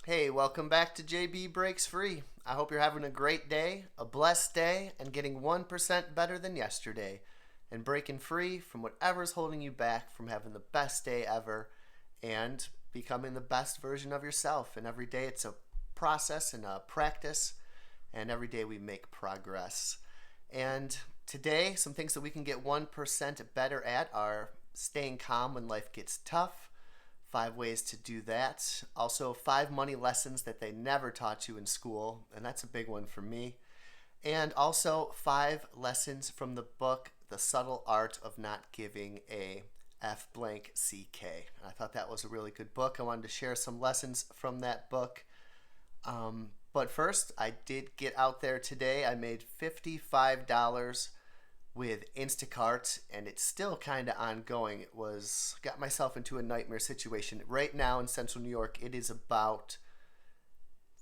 Hey, welcome back to JB Breaks Free. I hope you're having a great day, a blessed day, and getting 1% better than yesterday, and breaking free from whatever's holding you back from having the best day ever and becoming the best version of yourself. And every day it's a process and a practice, and every day we make progress. And today, some things that we can get 1% better at are staying calm when life gets tough. 5 ways to do that. Also, 5 money lessons that they never taught you in school, and that's a big one for me. And also 5 lessons from the book, The Subtle Art of Not Giving a F blank CK. I thought that was a really good book. I wanted to share some lessons from that book. But first, I did get out there today. I made $55 with Instacart, and it's still kind of ongoing. Got myself into a nightmare situation. Right now in central New York, it is about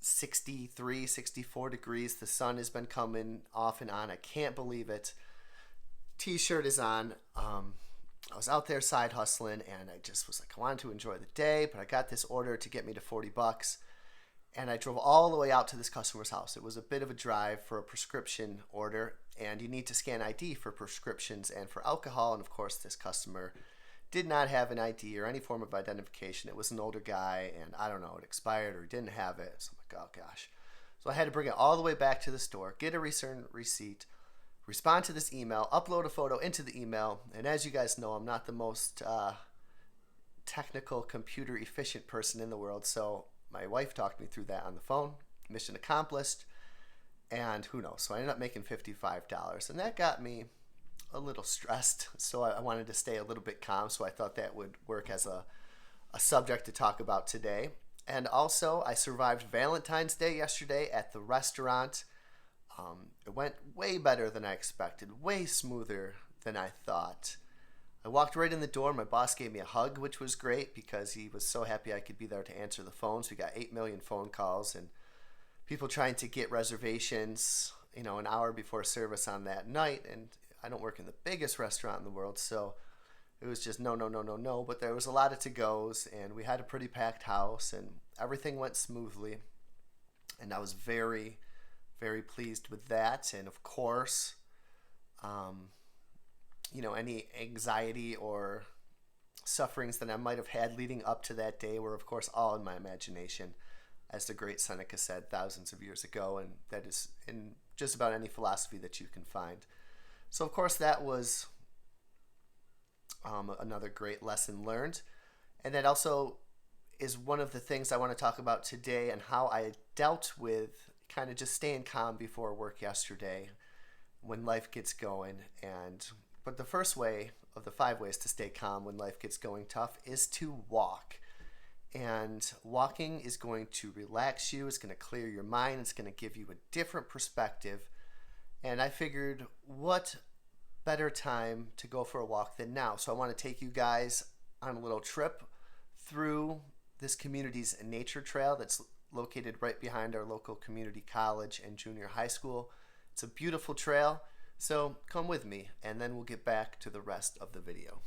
63, 64 degrees. The sun has been coming off and on. I can't believe it. T-shirt is on. I was out there side hustling, and I just was like, I wanted to enjoy the day, but I got this order to get me to $40. And I drove all the way out to this customer's house. It was a bit of a drive for a prescription order, and you need to scan ID for prescriptions and for alcohol. And of course, this customer did not have an ID or any form of identification. It was an older guy, and I don't know, it expired or he didn't have it. So I'm like, oh gosh. So I had to bring it all the way back to the store, get a return receipt, respond to this email, upload a photo into the email. And as you guys know, I'm not the most technical, computer efficient person in the world. So my wife talked me through that on the phone. Mission accomplished. And who knows? So I ended up making $55. And that got me a little stressed. So I wanted to stay a little bit calm. So I thought that would work as a subject to talk about today. And also, I survived Valentine's Day yesterday at the restaurant. It went way better than I expected. Way smoother than I thought. I walked right in the door. My boss gave me a hug, which was great because he was so happy I could be there to answer the phones. We got 8 million phone calls and people trying to get reservations, an hour before service on that night. And I don't work in the biggest restaurant in the world, so it was just no, no, no, no, no. But there was a lot of to-goes, and we had a pretty packed house, and everything went smoothly. And I was very, very pleased with that. And of course, any anxiety or sufferings that I might have had leading up to that day were, of course, all in my imagination, as the great Seneca said thousands of years ago, and that is in just about any philosophy that you can find. So, of course, that was another great lesson learned, and that also is one of the things I want to talk about today and how I dealt with kind of just staying calm before work yesterday when life gets going. But the first way of the 5 ways to stay calm when life gets going tough is to walk. And walking is going to relax you. It's going to clear your mind. It's going to give you a different perspective. And I figured, what better time to go for a walk than now? So I want to take you guys on a little trip through this community's nature trail that's located right behind our local community college and junior high school. It's a beautiful trail. So come with me, and then we'll get back to the rest of the video.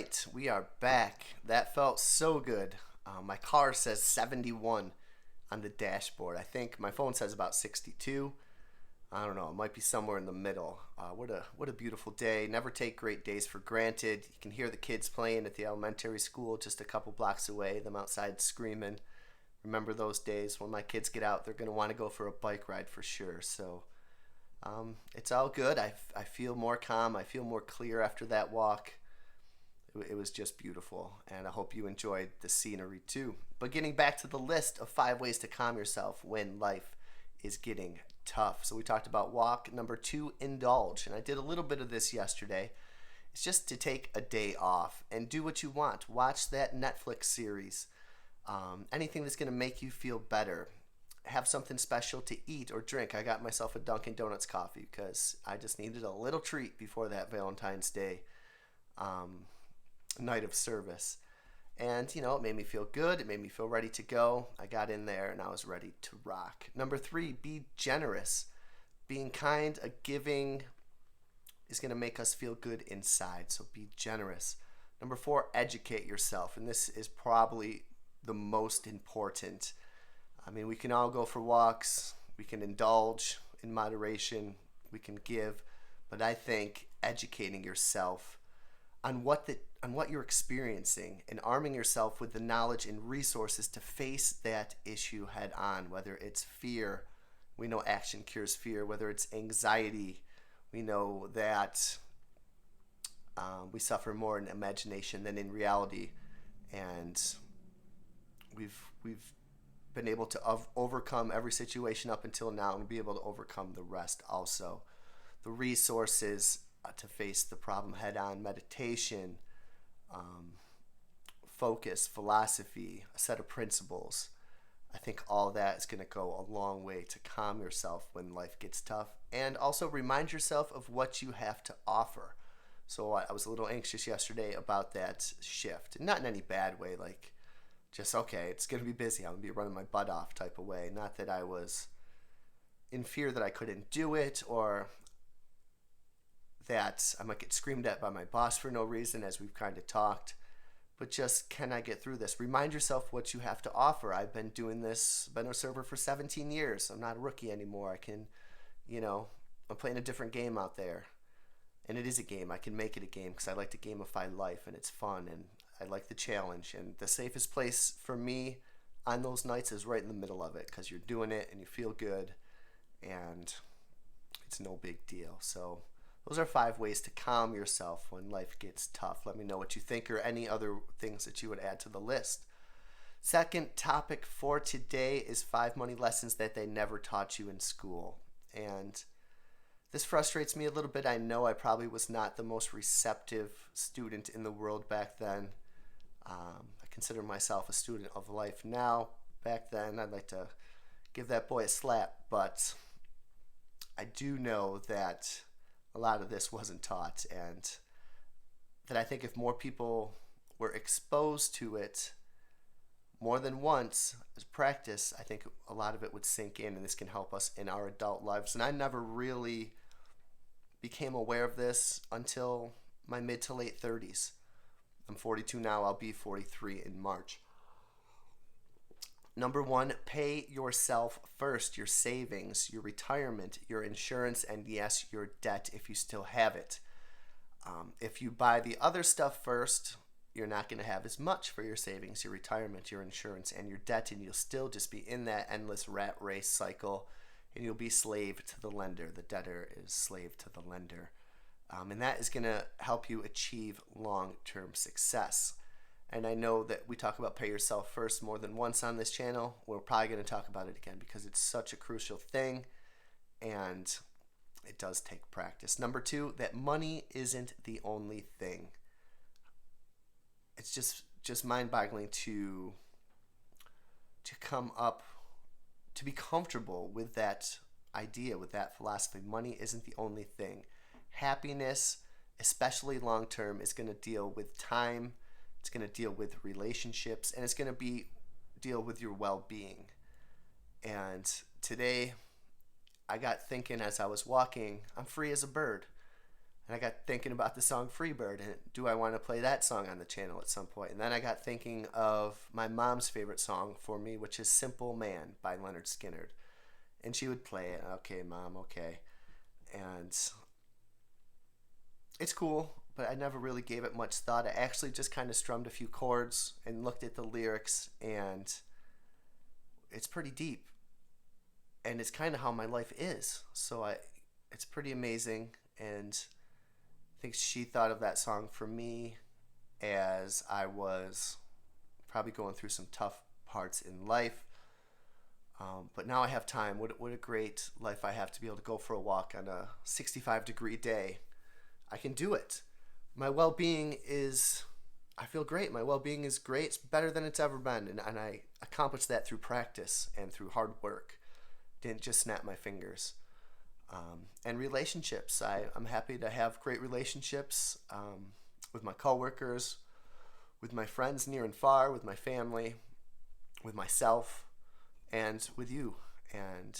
right, we are back. That felt so good. My car says 71 on the dashboard. I think my phone says about 62. I don't know. It might be somewhere in the middle. What a beautiful day. Never take great days for granted. You can hear the kids playing at the elementary school just a couple blocks away. Them outside screaming. Remember those days when my kids get out? They're gonna want to go for a bike ride for sure. So it's all good. I feel more calm. I feel more clear after that walk. It was just beautiful, and I hope you enjoyed the scenery too. But getting back to the list of 5 ways to calm yourself when life is getting tough. So we talked about walk. Number 2, indulge. And I did a little bit of this yesterday. It's just to take a day off and do what you want. Watch that Netflix series. Anything that's going to make you feel better. Have something special to eat or drink. I got myself a Dunkin' Donuts coffee because I just needed a little treat before that Valentine's Day night of service. And, it made me feel good. It made me feel ready to go. I got in there and I was ready to rock. Number 3, be generous. Being kind, giving is going to make us feel good inside. So be generous. Number 4, educate yourself. And this is probably the most important. I mean, we can all go for walks. We can indulge in moderation. We can give. But I think educating yourself on what you're experiencing and arming yourself with the knowledge and resources to face that issue head on, whether it's fear, we know action cures fear, whether it's anxiety, we know that we suffer more in imagination than in reality, and we've been able to overcome every situation up until now and be able to overcome the rest also. The resources to face the problem head on: meditation, focus, philosophy, a set of principles. I think all that is going to go a long way to calm yourself when life gets tough, and also remind yourself of what you have to offer. So I was a little anxious yesterday about that shift, not in any bad way, like just, okay, it's going to be busy, I'm going to be running my butt off type of way. Not that I was in fear that I couldn't do it, or that I might get screamed at by my boss for no reason, as we've kind of talked, but just, can I get through this? Remind yourself what you have to offer. I've been doing this, been a server for 17 years. I'm not a rookie anymore. I can, I'm playing a different game out there, and it is a game. I can make it a game because I like to gamify life, and it's fun, and I like the challenge. And the safest place for me on those nights is right in the middle of it, because you're doing it and you feel good, and it's no big deal. So those are 5 ways to calm yourself when life gets tough. Let me know what you think, or any other things that you would add to the list. Second topic for today is 5 money lessons that they never taught you in school. And this frustrates me a little bit. I know I probably was not the most receptive student in the world back then. I consider myself a student of life now. Back then, I'd like to give that boy a slap, but I do know that a lot of this wasn't taught, and that I think if more people were exposed to it more than once as practice, I think a lot of it would sink in, and this can help us in our adult lives. And I never really became aware of this until my mid to late 30s. I'm 42 now. I'll be 43 in March. Number 1, pay yourself first. Your savings, your retirement, your insurance, and yes, your debt if you still have it. If you buy the other stuff first, you're not going to have as much for your savings, your retirement, your insurance, and your debt, and you'll still just be in that endless rat race cycle, and you'll be slave to the lender. The debtor is slave to the lender. And that is going to help you achieve long-term success. And I know that we talk about pay yourself first more than once on this channel. We're probably going to talk about it again because it's such a crucial thing, and it does take practice. Number 2, that money isn't the only thing. It's just mind-boggling to come up, to be comfortable with that idea, with that philosophy. Money isn't the only thing. Happiness, especially long-term, is going to deal with time. It's going to deal with relationships, and it's going to deal with your well-being. And today, I got thinking as I was walking, I'm free as a bird. And I got thinking about the song Freebird, and do I want to play that song on the channel at some point? And then I got thinking of my mom's favorite song for me, which is Simple Man by Leonard Skinner. And she would play it. Okay, Mom, okay. And it's cool, but I never really gave it much thought. I actually just kind of strummed a few chords and looked at the lyrics, and it's pretty deep. And it's kind of how my life is. So it's pretty amazing. And I think she thought of that song for me as I was probably going through some tough parts in life. But now I have time. What a great life I have to be able to go for a walk on a 65-degree day. I can do it. My well-being is, I feel great. My well-being is great. It's better than it's ever been. And I accomplished that through practice and through hard work. Didn't just snap my fingers. And relationships. I'm happy to have great relationships with my coworkers, with my friends near and far, with my family, with myself, and with you. And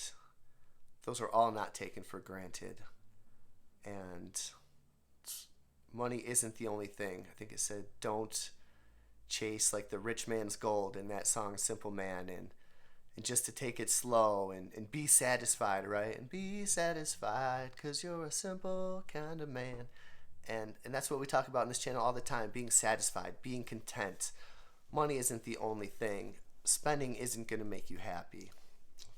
those are all not taken for granted. And money isn't the only thing. I think it said, don't chase like the rich man's gold in that song Simple Man, and just to take it slow and be satisfied, right? And be satisfied because you're a simple kind of man. And that's what we talk about in this channel all the time, being satisfied, being content. Money isn't the only thing. Spending isn't going to make you happy.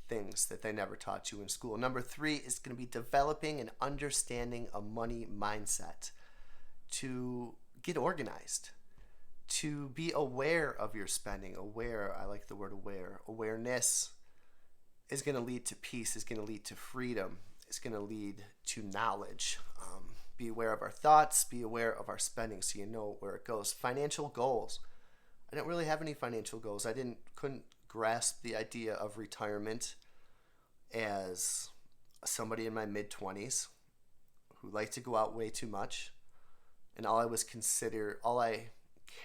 Things that they never taught you in school. Number 3 is going to be developing and understanding a money mindset. To get organized. To be aware of your spending. Aware, I like the word aware. Awareness is going to lead to peace, is going to lead to freedom, is going to lead to knowledge. Be aware of our thoughts, be aware of our spending so you know where it goes. Financial goals. I didn't really have any financial goals. Couldn't grasp the idea of retirement as somebody in my mid-20s who liked to go out way too much. And all I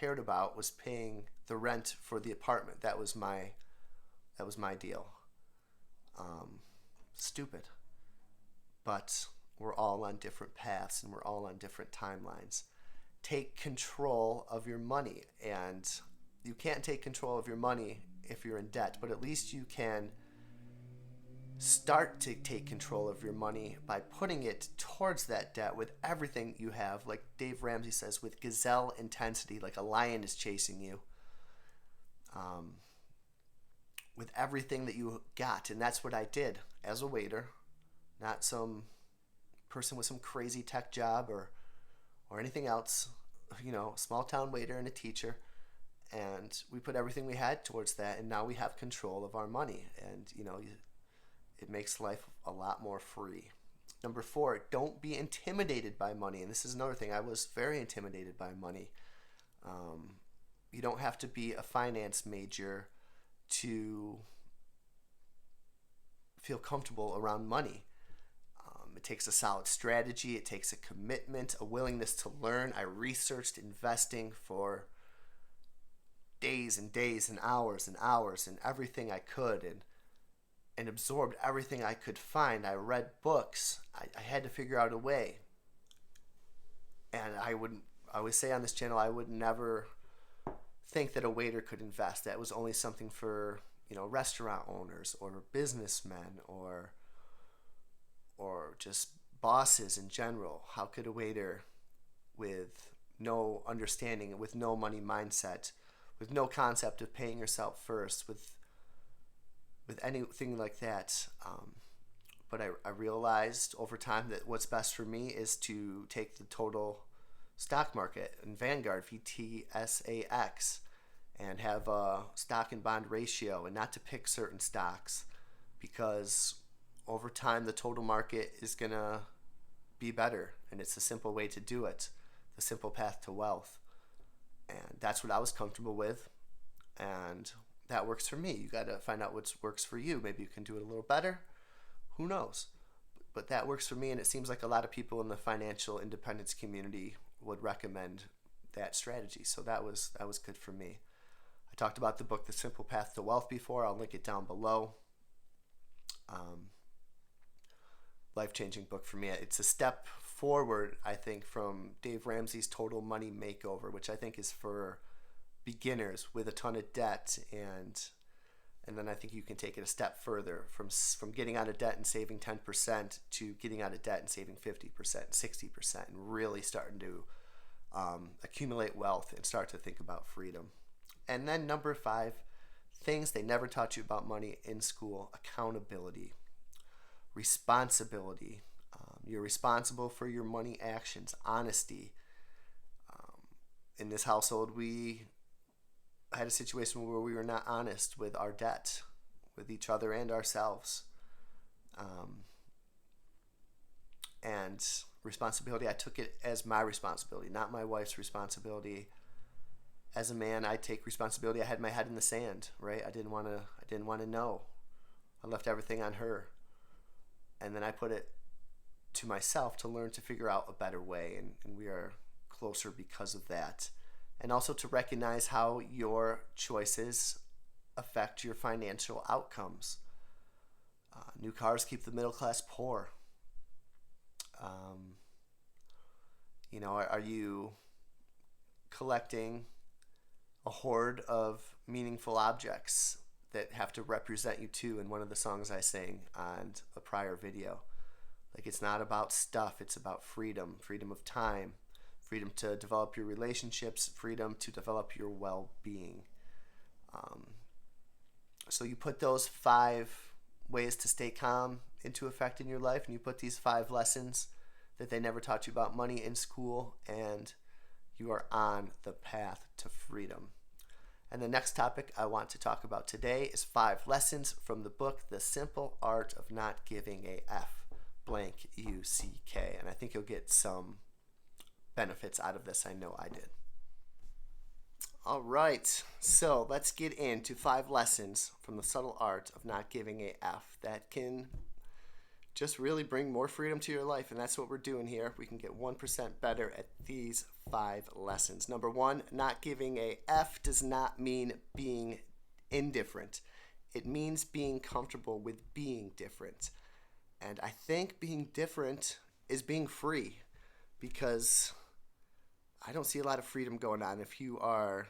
cared about was paying the rent for the apartment. That was my deal. Stupid. But we're all on different paths and we're all on different timelines. Take control of your money. And you can't take control of your money if you're in debt, but at least you can start to take control of your money by putting it towards that debt with everything you have, like Dave Ramsey says, with gazelle intensity, like a lion is chasing you, with everything that you got. And that's what I did as a waiter, not some person with some crazy tech job or anything else, small town waiter and a teacher. And we put everything we had towards that, and now we have control of our money. And it makes life a lot more free. Number 4, don't be intimidated by money. And this is another thing. I was very intimidated by money. You don't have to be a finance major to feel comfortable around money. It takes a solid strategy. It takes a commitment, a willingness to learn. I researched investing for days and days and hours and everything I could, and absorbed everything I could find. I read books. I had to figure out a way. And I always say on this channel, I would never think that a waiter could invest. That was only something for, restaurant owners or businessmen or just bosses in general. How could a waiter with no understanding, with no money mindset, with no concept of paying yourself first, with anything like that. But I realized over time that what's best for me is to take the total stock market in Vanguard, VTSAX, and have a stock and bond ratio, and not to pick certain stocks, because over time the total market is going to be better, and it's a simple way to do it, the simple path to wealth. And that's what I was comfortable with, and that works for me. You got to find out what works for you. Maybe you can do it a little better. Who knows? But that works for me, and it seems like a lot of people in the financial independence community would recommend that strategy. So that was good for me. I talked about the book, The Simple Path to Wealth, before. I'll link it down below. Life-changing book for me. It's a step forward, I think, from Dave Ramsey's Total Money Makeover, which I think is for beginners with a ton of debt, and then I think you can take it a step further from getting out of debt and saving 10% to getting out of debt and saving 50%, 60%, and really starting to accumulate wealth and start to think about freedom. And then number 5, things they never taught you about money in school: accountability, responsibility. You're responsible for your money actions, honesty. In this household, we had a situation where we were not honest with our debt, with each other and ourselves. And responsibility, I took it as my responsibility, not my wife's responsibility. As a man, I take responsibility. I had my head in the sand, right? I didn't want to know. I left everything on her. And then I put it to myself to learn to figure out a better way, and we are closer because of that. And also to recognize how your choices affect your financial outcomes. New cars keep the middle class poor. Are you collecting a hoard of meaningful objects that have to represent you too? In one of the songs I sang on a prior video, like, it's not about stuff, it's about freedom of time, freedom to develop your relationships, freedom to develop your well-being. So you put those 5 ways to stay calm into effect in your life, and you put these 5 lessons that they never taught you about money in school, and you are on the path to freedom. And the next topic I want to talk about today is 5 lessons from the book The Simple Art of Not Giving a F, blank U-C-K. And I think you'll get some benefits out of this. I know I did. All right, so let's get into 5 lessons from the subtle art of not giving a F that can just really bring more freedom to your life. And that's what we're doing here. We can get 1% better at these 5 lessons. Number 1, not giving a F does not mean being indifferent. It means being comfortable with being different. And I think being different is being free, because I don't see a lot of freedom going on if you are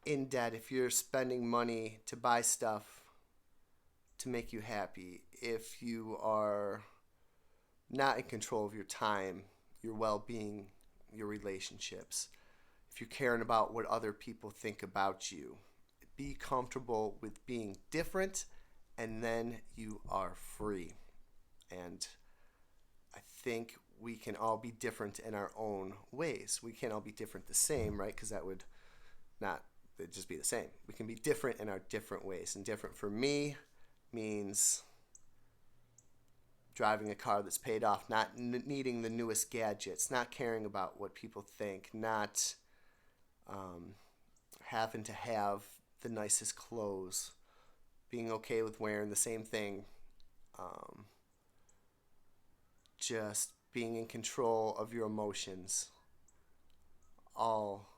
in debt, if you're spending money to buy stuff to make you happy, if you are not in control of your time, your well-being, your relationships, if you're caring about what other people think about you. Be comfortable with being different, and then you are free. And I think we can all be different in our own ways. We can't all be different the same, right? Because that would not just be the same. We can be different in our different ways. And different for me means driving a car that's paid off, not needing the newest gadgets, not caring about what people think, not having to have the nicest clothes, being okay with wearing the same thing, just being in control of your emotions, all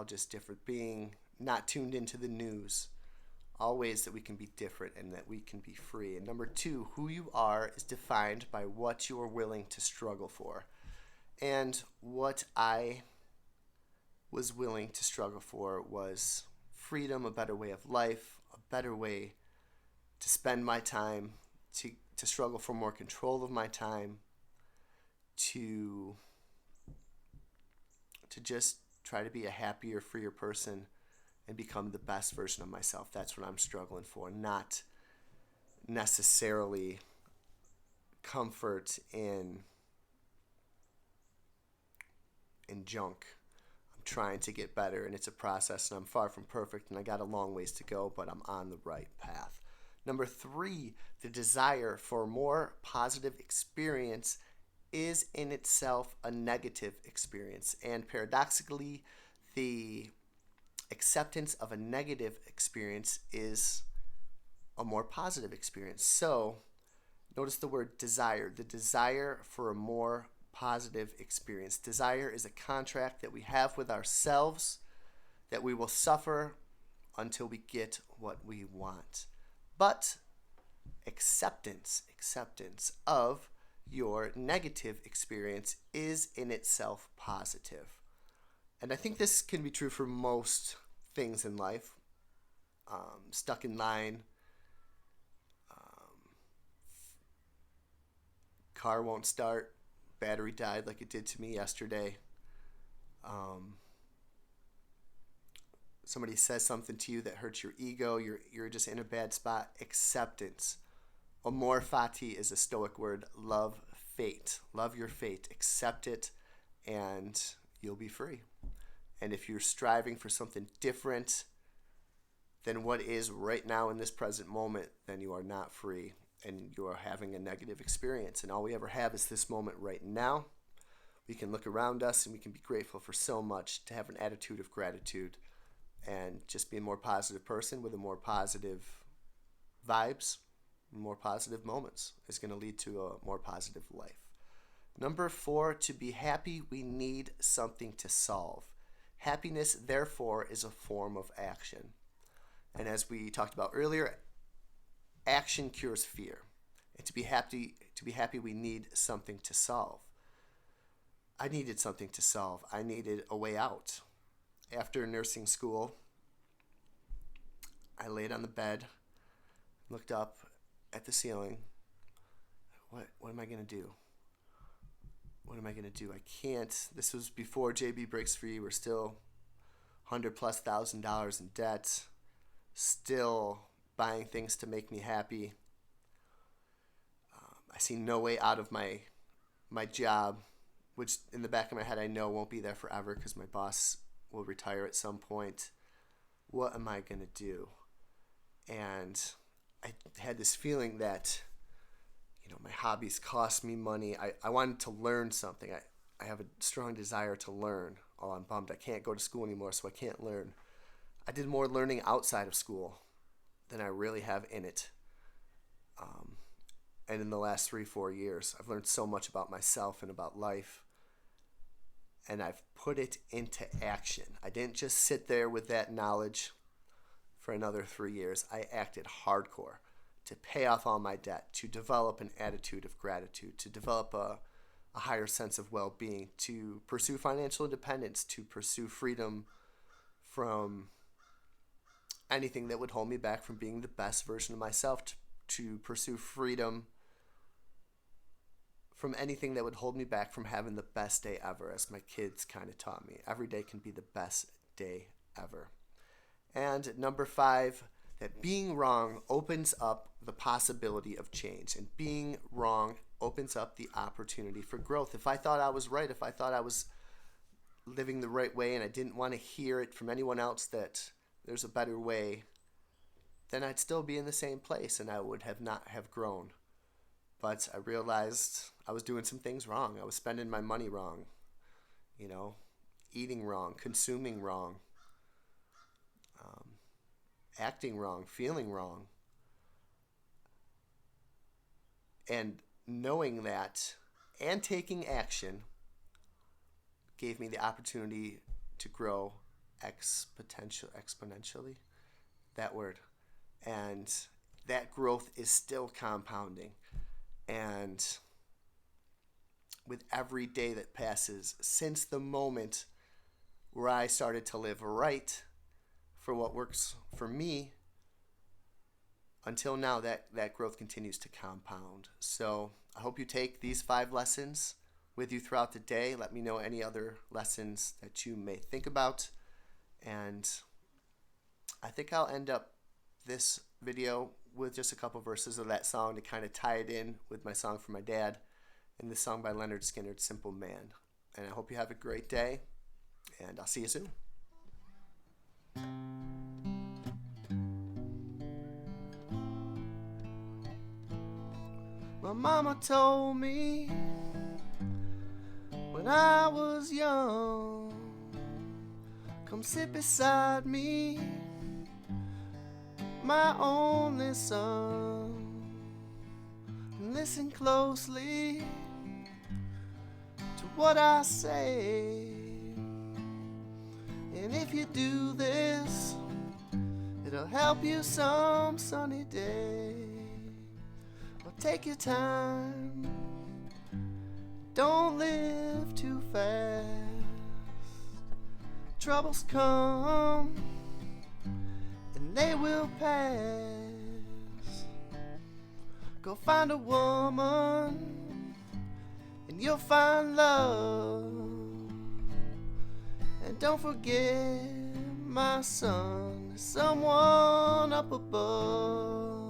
just different, being not tuned into the news, all ways that we can be different and that we can be free. And number 2, who you are is defined by what you are willing to struggle for. And what I was willing to struggle for was freedom, a better way of life, a better way to spend my time, to struggle for more control of my time, to just try to be a happier, freer person and become the best version of myself. That's what I'm struggling for, not necessarily comfort in junk. I'm trying to get better, and it's a process, and I'm far from perfect, and I got a long ways to go, but I'm on the right path. Number 3, the desire for more positive experience is in itself a negative experience. And paradoxically, the acceptance of a negative experience is a more positive experience. So notice the word desire, the desire for a more positive experience. Desire is a contract that we have with ourselves that we will suffer until we get what we want. But acceptance of your negative experience is in itself positive. And I think this can be true for most things in life. Stuck in line, car won't start, battery died like it did to me yesterday. Somebody says something to you that hurts your ego, you're just in a bad spot. Acceptance. Amor fati is a Stoic word. Love fate. Love your fate. Accept it, and you'll be free. And if you're striving for something different than what is right now in this present moment, then you are not free, and you are having a negative experience. And all we ever have is this moment right now. We can look around us and we can be grateful for so much, to have an attitude of gratitude and just be a more positive person with a more positive vibes, more positive moments is going to lead to a more positive life. Number 4, to be happy, we need something to solve. Happiness, therefore, is a form of action. And as we talked about earlier, action cures fear. And to be happy, we need something to solve. I needed something to solve. I needed a way out. After nursing school, I laid on the bed, looked up at the ceiling. What am I going to do? What am I going to do? I can't. This was before JB Breaks Free. We're still $100,000+ in debt. Still buying things to make me happy. I see no way out of my job, which in the back of my head I know won't be there forever because my boss will retire at some point. What am I going to do? And I had this feeling that, my hobbies cost me money. I wanted to learn something. I have a strong desire to learn. Oh, I'm bummed. I can't go to school anymore, so I can't learn. I did more learning outside of school than I really have in it. And in the last 3-4 years, I've learned so much about myself and about life. And I've put it into action. I didn't just sit there with that knowledge for another 3 years. I acted hardcore to pay off all my debt, to develop an attitude of gratitude, to develop a higher sense of well-being, to pursue financial independence, to pursue freedom from anything that would hold me back from being the best version of myself, to pursue freedom from anything that would hold me back from having the best day ever, as my kids kind of taught me. Every day can be the best day ever. And number 5, that being wrong opens up the possibility of change. And being wrong opens up the opportunity for growth. If I thought I was right, if I thought I was living the right way and I didn't want to hear it from anyone else that there's a better way, then I'd still be in the same place and I would not have grown. But I realized I was doing some things wrong. I was spending my money wrong, eating wrong, consuming wrong, acting wrong, feeling wrong. And knowing that and taking action gave me the opportunity to grow exponentially, that word. And that growth is still compounding. And with every day that passes, since the moment where I started to live right for what works for me, until now, that growth continues to compound. So I hope you take these 5 lessons with you throughout the day. Let me know any other lessons that you may think about. And I think I'll end up this video with just a couple verses of that song to kind of tie it in with my song for my dad and this song by Leonard Skinner, Simple Man. And I hope you have a great day, and I'll see you soon. My mama told me when I was young, come sit beside me, my only son, and listen closely to what I say. And if you do this, it'll help you some sunny day. Well, take your time, Don't live too fast. Troubles come and they will pass. Go find a woman and you'll find love. And don't forget, my son, there's someone up above.